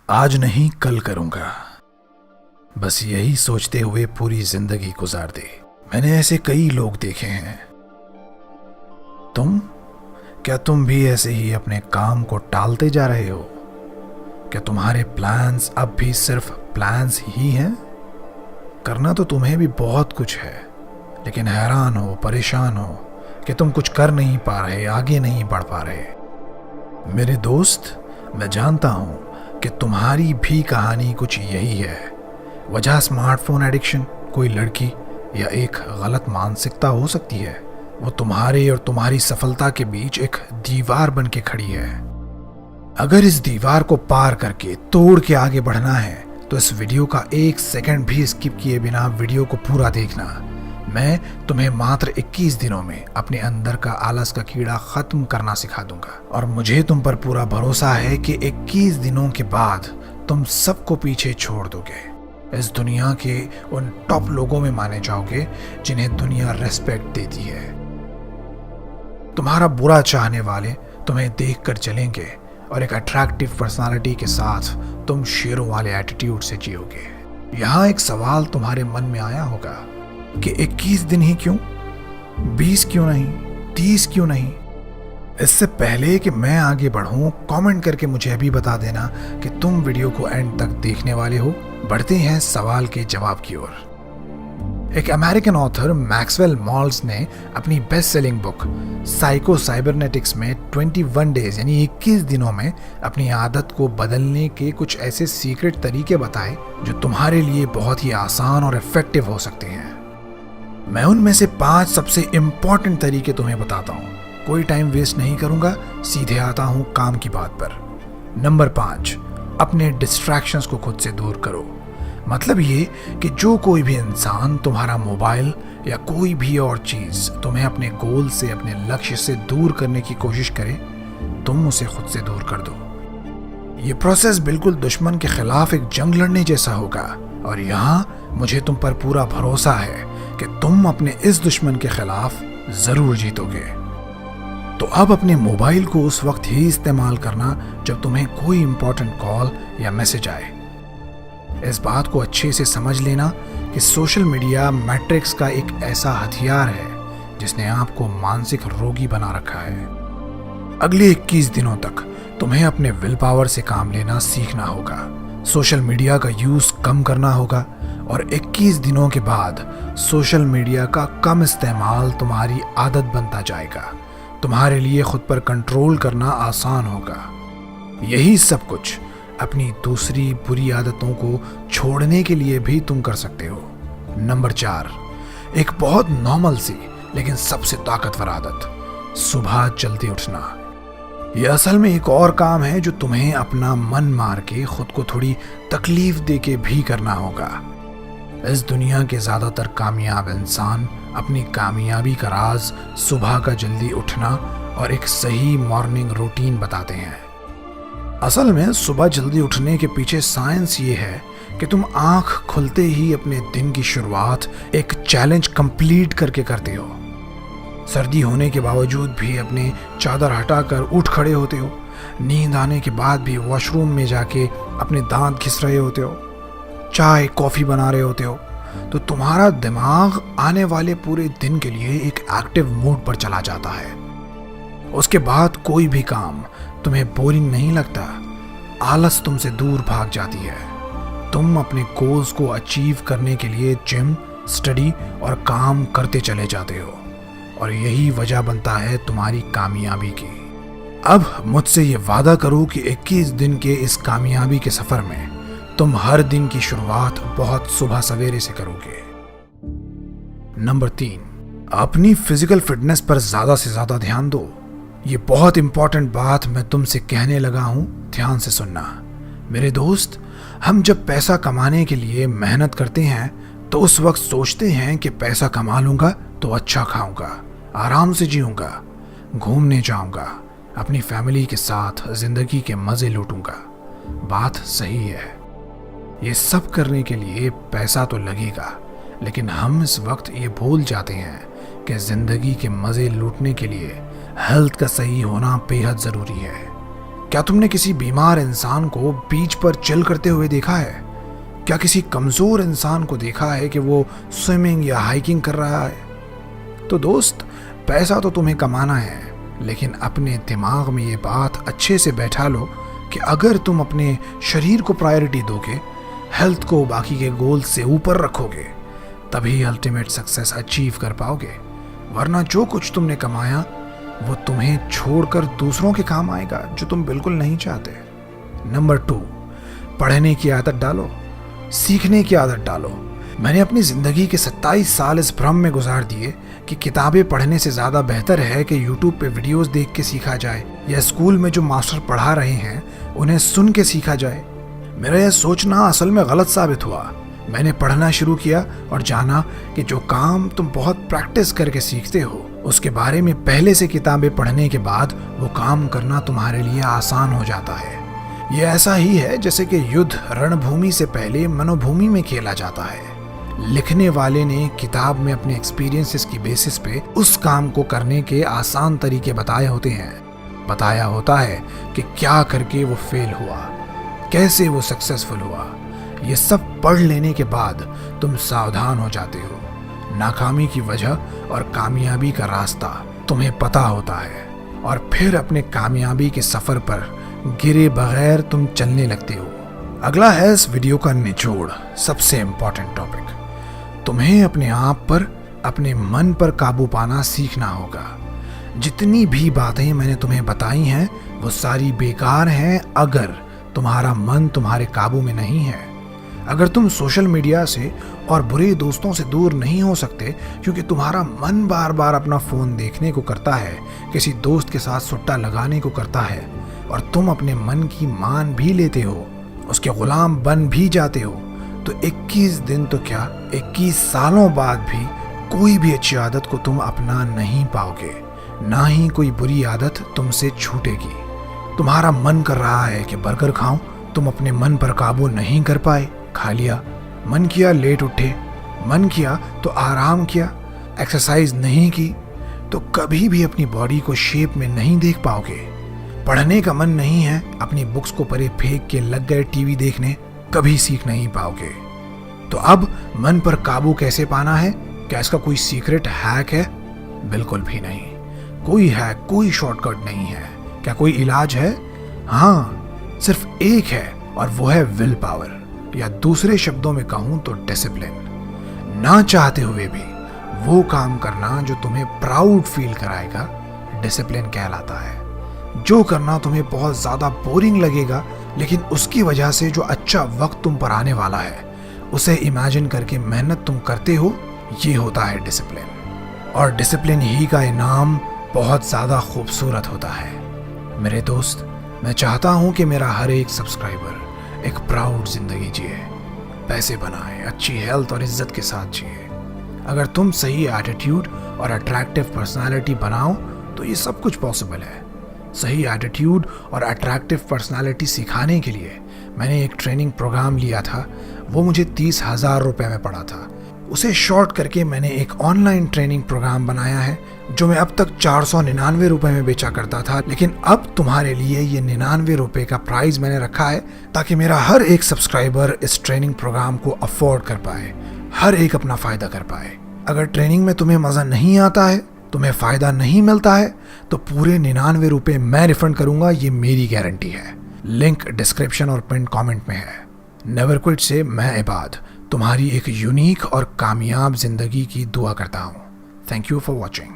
आज नहीं कल करूंगा, बस यही सोचते हुए पूरी जिंदगी गुजार दी। मैंने ऐसे कई लोग देखे हैं। क्या तुम भी ऐसे ही अपने काम को टालते जा रहे हो? क्या तुम्हारे प्लान्स अब भी सिर्फ प्लान्स ही हैं? करना तो तुम्हें भी बहुत कुछ है, लेकिन हैरान हो, परेशान हो कि तुम कुछ कर नहीं पा रहे, आगे नहीं बढ़ पा रहे। मेरे दोस्त, मैं जानता हूं कि तुम्हारी भी कहानी कुछ यही है। वजह स्मार्टफोन एडिक्शन, कोई लड़की या एक गलत मानसिकता हो सकती है। वो तुम्हारे और तुम्हारी सफलता के बीच एक दीवार बन के खड़ी है। अगर इस दीवार को पार करके तोड़ के आगे बढ़ना है तो इस वीडियो का 1 सेकंड भी स्किप किए बिना वीडियो को पूरा देखना। मैं तुम्हें मात्र 21 दिनों में अपने अंदर का आलस का कीड़ा खत्म करना सिखा दूंगा, और मुझे तुम पर पूरा भरोसा है कि 21 दिनों के बाद तुम सबको पीछे छोड़ दोगे। इस दुनिया के उन टॉप लोगों में माने जाओगे जिन्हें दुनिया रेस्पेक्ट देती है। तुम्हारा बुरा चाहने वाले तुम्हें देखकर चलेंगे और एक अट्रैक्टिव पर्सनालिटी के साथ तुम शेरों वाले एटीट्यूड से जियोगे। यहाँ एक सवाल तुम्हारे मन में आया होगा कि 21 दिन ही क्यों, 20 क्यों नहीं, 30 क्यों नहीं? इससे पहले कि मैं आगे बढ़ूं, कमेंट करके मुझे अभी बता देना कि तुम वीडियो को एंड तक देखने वाले हो। बढ़ते हैं सवाल के जवाब की ओर। एक अमेरिकन ऑथर मैक्सवेल मॉल्स ने अपनी best selling book psycho cybernetics में 21 डेज यानी 21 दिनों में अपनी आदत को बदलने के कुछ ऐसे सीक्रेट तरीके बताए जो तुम्हारे लिए बहुत ही आसान और इफेक्टिव हो सकते हैं। मैं उनमें से 5 सबसे इंपॉर्टेंट तरीके तुम्हें बताता हूँ। कोई टाइम वेस्ट नहीं करूंगा, सीधे आता हूं काम की बात पर। नंबर 5, अपने डिस्ट्रैक्शंस को खुद से दूर करो। मतलब ये कि जो कोई भी इंसान, तुम्हारा मोबाइल या कोई भी और चीज तुम्हें अपने गोल से, अपने लक्ष्य से दूर करने की कोशिश करे, तुम उसे खुद से दूर कर दो। ये प्रोसेस बिल्कुल दुश्मन के खिलाफ एक जंग लड़ने जैसा होगा, और यहाँ मुझे तुम पर पूरा भरोसा है कि तुम अपने इस दुश्मन के खिलाफ जरूर जीतोगे। तो अब अपने मोबाइल को उस वक्त ही इस्तेमाल करना जब तुम्हें कोई इंपॉर्टेंट कॉल या मैसेज आए। इस बात को अच्छे से समझ लेना कि सोशल मीडिया मैट्रिक्स का एक ऐसा हथियार है जिसने आपको मानसिक रोगी बना रखा है। अगले 21 दिनों तक तुम्हें अपने विल पावर से काम लेना सीखना होगा। सोशल मीडिया का यूज कम करना होगा, और 21 दिनों के बाद सोशल मीडिया का कम इस्तेमाल तुम्हारी आदत बनता जाएगा। तुम्हारे लिए खुद पर कंट्रोल करना आसान होगा। यही सब कुछ अपनी दूसरी बुरी आदतों को छोड़ने के लिए भी तुम कर सकते हो। नंबर 4, एक बहुत नॉर्मल सी लेकिन सबसे ताकतवर आदत, सुबह जल्दी उठना। यह असल में एक और काम है जो तुम्हें अपना मन मार के खुद को थोड़ी तकलीफ दे के भी करना होगा। इस दुनिया के ज्यादातर कामयाब इंसान अपनी कामयाबी का राज सुबह का जल्दी उठना और एक सही मॉर्निंग रूटीन बताते हैं। असल में सुबह जल्दी उठने के पीछे साइंस ये है कि तुम आंख खुलते ही अपने दिन की शुरुआत एक चैलेंज कंप्लीट करके करते हो। सर्दी होने के बावजूद भी अपने चादर हटाकर उठ खड़े होते हो। नींद आने के बाद भी वॉशरूम में जाके अपने दांत घिस रहे होते हो, चाय कॉफी बना रहे होते हो। तो तुम्हारा दिमाग आने वाले पूरे दिन के लिए एक एक्टिव मोड पर चला जाता है। उसके बाद कोई भी काम तुम्हें बोरिंग नहीं लगता, आलस तुमसे दूर भाग जाती है। तुम अपने गोल्स को अचीव करने के लिए जिम, स्टडी और काम करते चले जाते हो, और यही वजह बनता है तुम्हारी कामयाबी की। अब मुझसे ये वादा करो कि 21 दिन के इस कामयाबी के सफर में तुम हर दिन की शुरुआत बहुत सुबह सवेरे से करोगे। नंबर 3, अपनी फिजिकल फिटनेस पर ज्यादा से ज्यादा ध्यान दो। ये बहुत इंपॉर्टेंट बात मैं तुमसे कहने लगा हूं, ध्यान से सुनना। मेरे दोस्त, हम जब पैसा कमाने के लिए मेहनत करते हैं तो उस वक्त सोचते हैं कि पैसा कमा लूंगा तो अच्छा खाऊंगा, आराम से जीऊंगा, घूमने जाऊंगा, अपनी फैमिली के साथ जिंदगी के मजे लूटूंगा। बात सही है, ये सब करने के लिए पैसा तो लगेगा, लेकिन हम इस वक्त ये भूल जाते हैं कि जिंदगी के मजे लूटने के लिए हेल्थ का सही होना बेहद जरूरी है। क्या तुमने किसी बीमार इंसान को बीच पर चिल करते हुए देखा है? क्या किसी कमज़ोर इंसान को देखा है कि वो स्विमिंग या हाइकिंग कर रहा है? तो दोस्त, पैसा तो तुम्हें कमाना है, लेकिन अपने दिमाग में ये बात अच्छे से बैठा लो कि अगर तुम अपने शरीर को प्रायोरिटी दोगे, हेल्थ को बाकी के गोल से ऊपर रखोगे, तभी अल्टीमेट सक्सेस अचीव कर पाओगे। वरना जो कुछ तुमने कमाया वो तुम्हें छोड़कर दूसरों के काम आएगा, जो तुम बिल्कुल नहीं चाहते। नंबर 2, पढ़ने की आदत डालो, सीखने की आदत डालो। मैंने अपनी ज़िंदगी के 27 साल इस भ्रम में गुजार दिए कि किताबें पढ़ने से ज़्यादा बेहतर है कि यूट्यूब पे वीडियोस देख के सीखा जाए, या स्कूल में जो मास्टर पढ़ा रहे हैं उन्हें सुन के सीखा जाए। मेरा यह सोचना असल में गलत साबित हुआ। मैंने पढ़ना शुरू किया और जाना कि जो काम तुम बहुत प्रैक्टिस करके सीखते हो, उसके बारे में पहले से किताबें पढ़ने के बाद वो काम करना तुम्हारे लिए आसान हो जाता है। ये ऐसा ही है जैसे कि युद्ध रणभूमि से पहले मनोभूमि में खेला जाता है। लिखने वाले ने किताब में अपने एक्सपीरियंसेस की बेसिस पे उस काम को करने के आसान तरीके बताए होते हैं। बताया होता है कि क्या करके वो फेल हुआ, कैसे वो सक्सेसफुल हुआ। ये सब पढ़ लेने के बाद तुम सावधान हो जाते हो। नाकामी की वजह और कामयाबी का रास्ता तुम्हें पता होता है, और फिर अपने कामयाबी के सफर पर गिरे बगैर तुम चलने लगते हो। अगला है इस वीडियो का निचोड़, सबसे इम्पोर्टेंट टॉपिक। तुम्हें अपने आप पर, अपने मन पर काबू पाना सीखना होगा। जितनी भी बातें मैंने तुम्हें बताई हैं वो सारी बेकार हैं अगर तुम्हारा मन तुम्हारे काबू में नहीं है। अगर तुम सोशल मीडिया से और बुरे दोस्तों से दूर नहीं हो सकते क्योंकि तुम्हारा मन बार बार अपना फ़ोन देखने को करता है, किसी दोस्त के साथ सुट्टा लगाने को करता है, और तुम अपने मन की मान भी लेते हो, उसके गुलाम बन भी जाते हो, तो 21 दिन तो क्या 21 सालों बाद भी कोई भी अच्छी आदत को तुम अपना नहीं पाओगे, ना ही कोई बुरी आदत तुमसे छूटेगी। तुम्हारा मन कर रहा है कि बर्गर खाऊं, तुम अपने मन पर काबू नहीं कर पाए, खा लिया। मन किया लेट उठे, मन किया तो आराम किया। एक्सरसाइज नहीं की तो कभी भी अपनी बॉडी को शेप में नहीं देख पाओगे। पढ़ने का मन नहीं है, अपनी बुक्स को परे फेंक के लग गए टीवी देखने, कभी सीख नहीं पाओगे। तो अब मन पर काबू कैसे पाना है? क्या इसका कोई सीक्रेट हैक है? बिल्कुल भी नहीं। कोई हैक, कोई शॉर्टकट नहीं है। क्या कोई इलाज है? हाँ, सिर्फ एक है, और वो है विल पावर, या दूसरे शब्दों में कहूं तो डिसिप्लिन। ना चाहते हुए भी वो काम करना जो तुम्हें प्राउड फील कराएगा, डिसिप्लिन कहलाता है। जो करना तुम्हें बहुत ज्यादा बोरिंग लगेगा, लेकिन उसकी वजह से जो अच्छा वक्त तुम पर आने वाला है उसे इमेजिन करके मेहनत तुम करते हो, ये होता है डिसिप्लिन। और डिसिप्लिन ही का इनाम बहुत ज्यादा खूबसूरत होता है। मेरे दोस्त, मैं चाहता हूं कि मेरा हर एक सब्सक्राइबर एक प्राउड जिंदगी जिए, पैसे बनाए, अच्छी हेल्थ और इज्जत के साथ जिए। अगर तुम सही एटीट्यूड और अट्रैक्टिव पर्सनालिटी बनाओ तो ये सब कुछ पॉसिबल है। सही एटीट्यूड और अट्रैक्टिव पर्सनालिटी सिखाने के लिए मैंने एक ट्रेनिंग प्रोग्राम लिया था, वो मुझे 30,000 रुपये में पड़ा था। उसे शॉर्ट करके मैंने एक ऑनलाइन ट्रेनिंग प्रोग्राम बनाया है जो मैं अब तक 499 रुपये में बेचा करता था, लेकिन अब तुम्हारे लिए ये 99 रुपये का प्राइस मैंने रखा है ताकि मेरा हर एक सब्सक्राइबर इस ट्रेनिंग प्रोग्राम को अफोर्ड कर पाए, हर एक अपना फ़ायदा कर पाए। अगर ट्रेनिंग में तुम्हें मज़ा नहीं आता है, तुम्हें फ़ायदा नहीं मिलता है, तो पूरे 99 रुपये मैं रिफंड करूँगा, ये मेरी गारंटी है। लिंक डिस्क्रिप्शन और पिन कमेंट में है। नेवर क्विट से मैं इबाद तुम्हारी एक यूनिक और कामयाब जिंदगी की दुआ करता हूँ। Thank you for watching.